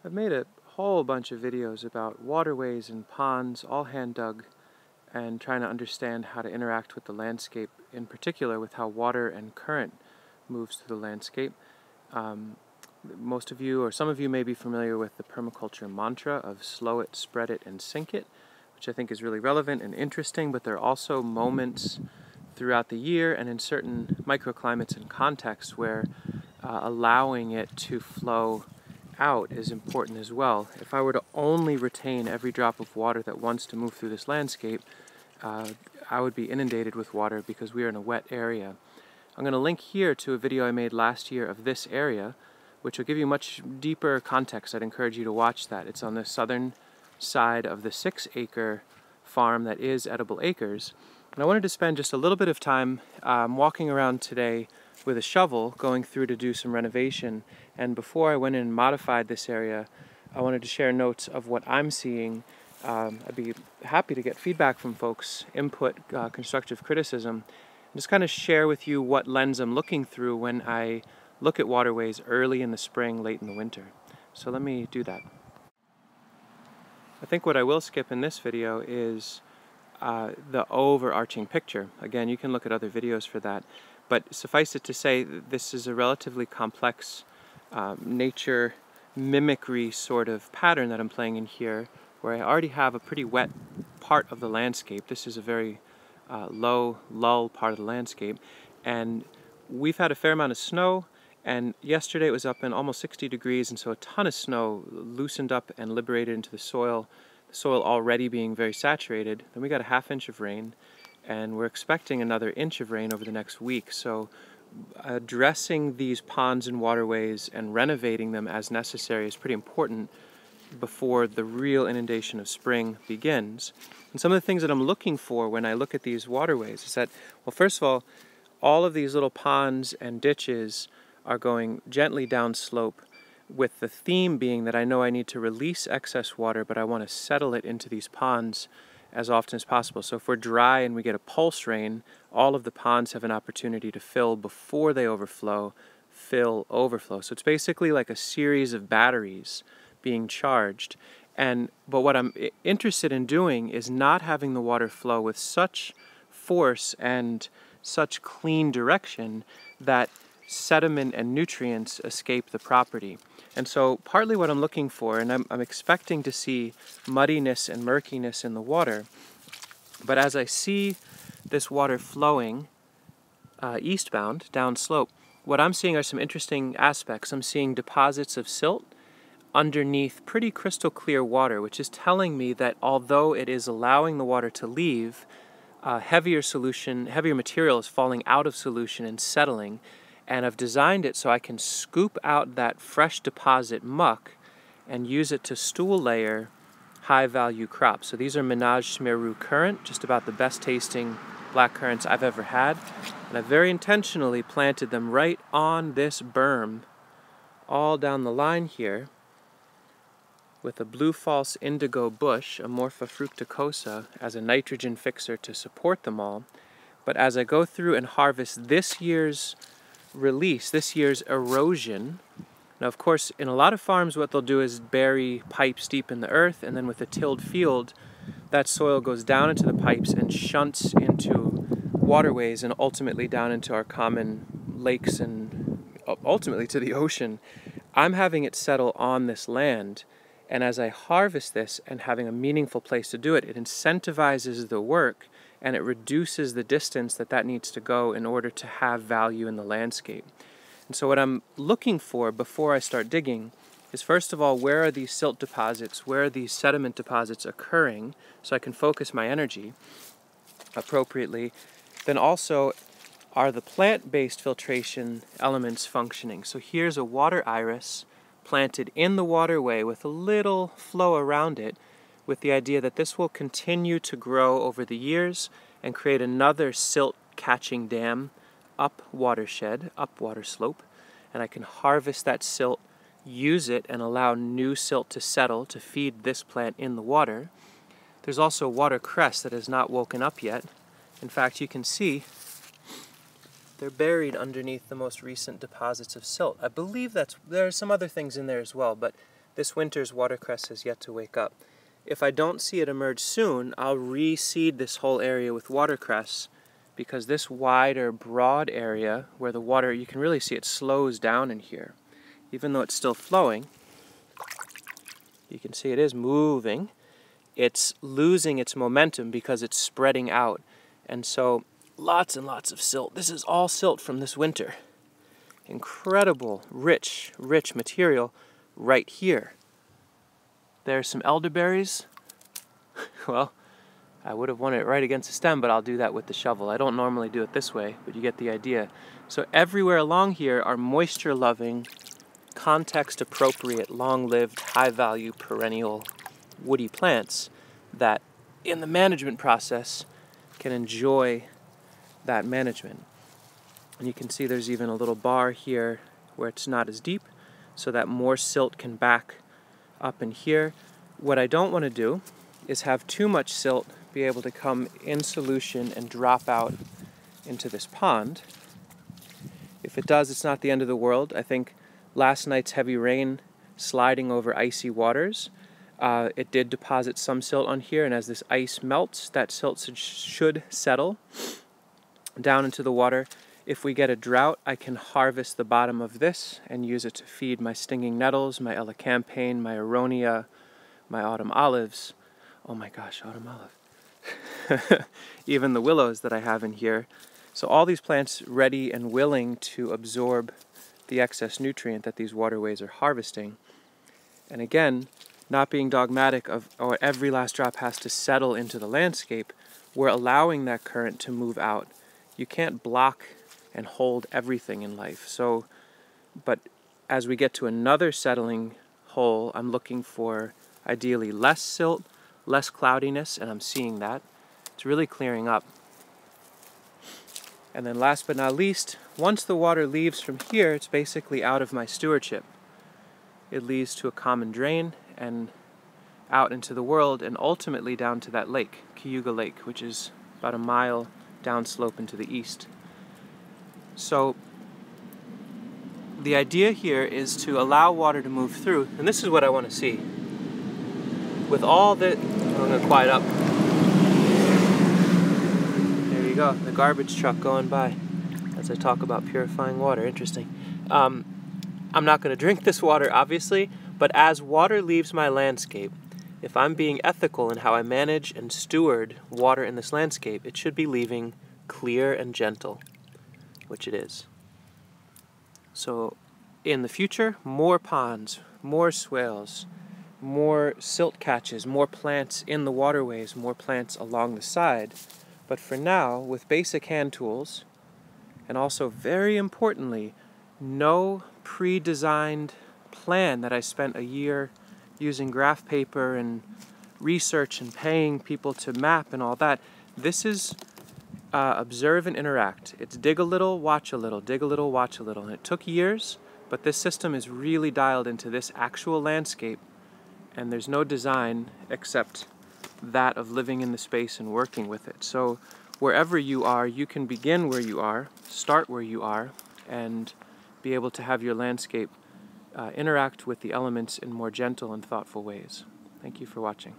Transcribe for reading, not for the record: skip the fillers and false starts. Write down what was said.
I've made a whole bunch of videos about waterways and ponds, all hand dug, and trying to understand how to interact with the landscape, in particular with how water and current moves through the landscape. Most of you, or some of you, may be familiar with the permaculture mantra of slow it, spread it, and sink it, which I think is really relevant and interesting, but there are also moments throughout the year and in certain microclimates and contexts where allowing it to flow out is important as well. If I were to only retain every drop of water that wants to move through this landscape, I would be inundated with water because we are in a wet area. I'm going to link here to a video I made last year of this area, which will give you much deeper context. I'd encourage you to watch that. It's on the southern side of the 6-acre farm that is Edible Acres. And I wanted to spend just a little bit of time walking around today with a shovel, going through to do some renovation. And before I went in and modified this area, I wanted to share notes of what I'm seeing. I'd be happy to get feedback from folks, input, constructive criticism, and just kind of share with you what lens I'm looking through when I look at waterways early in the spring, late in the winter. So let me do that. I think what I will skip in this video is the overarching picture. Again, you can look at other videos for that, but suffice it to say, this is a relatively complex nature mimicry sort of pattern that I'm playing in here, where I already have a pretty wet part of the landscape. This is a very low lull part of the landscape, and we've had a fair amount of snow, and yesterday it was up in almost 60 degrees, and so a ton of snow loosened up and liberated into the soil already being very saturated. Then we got a ½ inch of rain, and we're expecting another inch of rain over the next week. So addressing these ponds and waterways and renovating them as necessary is pretty important before the real inundation of spring begins. And some of the things that I'm looking for when I look at these waterways is that, well, first of all of these little ponds and ditches are going gently down slope, with the theme being that I know I need to release excess water, but I want to settle it into these ponds as often as possible. So if we're dry and we get a pulse rain, all of the ponds have an opportunity to fill before they overflow, overflow. So it's basically like a series of batteries being charged. But what I'm interested in doing is not having the water flow with such force and such clean direction that sediment and nutrients escape the property. And so partly what I'm looking for, and I'm expecting to see muddiness and murkiness in the water, but as I see this water flowing eastbound, down slope, what I'm seeing are some interesting aspects. I'm seeing deposits of silt underneath pretty crystal clear water, which is telling me that although it is allowing the water to leave, heavier material is falling out of solution and settling. And I've designed it so I can scoop out that fresh deposit muck and use it to stool layer high-value crops. So these are Menage Smeru currant, just about the best tasting black currants I've ever had. And I very intentionally planted them right on this berm, all down the line here, with a blue false indigo bush, Amorpha fructicosa, as a nitrogen fixer to support them all. But as I go through and harvest this year's erosion. Now, of course, in a lot of farms, what they'll do is bury pipes deep in the earth, and then with a tilled field, that soil goes down into the pipes and shunts into waterways and ultimately down into our common lakes and ultimately to the ocean. I'm having it settle on this land, and as I harvest this and having a meaningful place to do it, it incentivizes the work, and it reduces the distance that needs to go in order to have value in the landscape. And so what I'm looking for before I start digging is, first of all, where are these silt deposits, where are these sediment deposits occurring, so I can focus my energy appropriately. Then also, are the plant-based filtration elements functioning? So here's a water iris planted in the waterway with a little flow around it, with the idea that this will continue to grow over the years and create another silt-catching dam up watershed, up water slope, and I can harvest that silt, use it, and allow new silt to settle to feed this plant in the water. There's also watercress that has not woken up yet. In fact, you can see they're buried underneath the most recent deposits of silt. I believe there are some other things in there as well, but This winter's watercress has yet to wake up. If I don't see it emerge soon, I'll reseed this whole area with watercress, because this wider, broad area where the water, you can really see it slows down in here. Even though it's still flowing, you can see it is moving. It's losing its momentum because it's spreading out. And so lots and lots of silt. This is all silt from this winter. Incredible, rich material right here. There's some elderberries. Well, I would have wanted it right against the stem, but I'll do that with the shovel. I don't normally do it this way, but you get the idea. So everywhere along here are moisture-loving, context-appropriate, long-lived, high-value, perennial, woody plants that, in the management process, can enjoy that management. And you can see there's even a little bar here where it's not as deep, so that more silt can back up in here. What I don't want to do is have too much silt be able to come in solution and drop out into this pond. If it does, it's not the end of the world. I think last night's heavy rain sliding over icy waters, it did deposit some silt on here, and as this ice melts, that silt should settle down into the water. If we get a drought, I can harvest the bottom of this and use it to feed my stinging nettles, my elecampane, my aronia, my autumn olives. Oh my gosh, autumn olive. Even the willows that I have in here. So all these plants ready and willing to absorb the excess nutrient that these waterways are harvesting. And again, not being dogmatic of, oh, every last drop has to settle into the landscape, we're allowing that current to move out. You can't block and hold everything in life. So, but as we get to another settling hole, I'm looking for ideally less silt, less cloudiness, and I'm seeing that. It's really clearing up. And then last but not least, once the water leaves from here, it's basically out of my stewardship. It leads to a common drain and out into the world, and ultimately down to that lake, Cayuga Lake, which is about a mile downslope into the east. So the idea here is to allow water to move through, and this is what I want to see. With all the, I'm going to quiet up. There you go, the garbage truck going by as I talk about purifying water. Interesting. I'm not going to drink this water, obviously, but as water leaves my landscape, if I'm being ethical in how I manage and steward water in this landscape, it should be leaving clear and gentle, which it is. So in the future, more ponds, more swales, more silt catches, more plants in the waterways, more plants along the side. But for now, with basic hand tools, and also very importantly, no pre-designed plan that I spent a year using graph paper and research and paying people to map and all that. This is observe and interact. It's dig a little, watch a little, dig a little, watch a little. And it took years, but this system is really dialed into this actual landscape, and there's no design except that of living in the space and working with it. So wherever you are, you can begin where you are, start where you are, and be able to have your landscape interact with the elements in more gentle and thoughtful ways. Thank you for watching.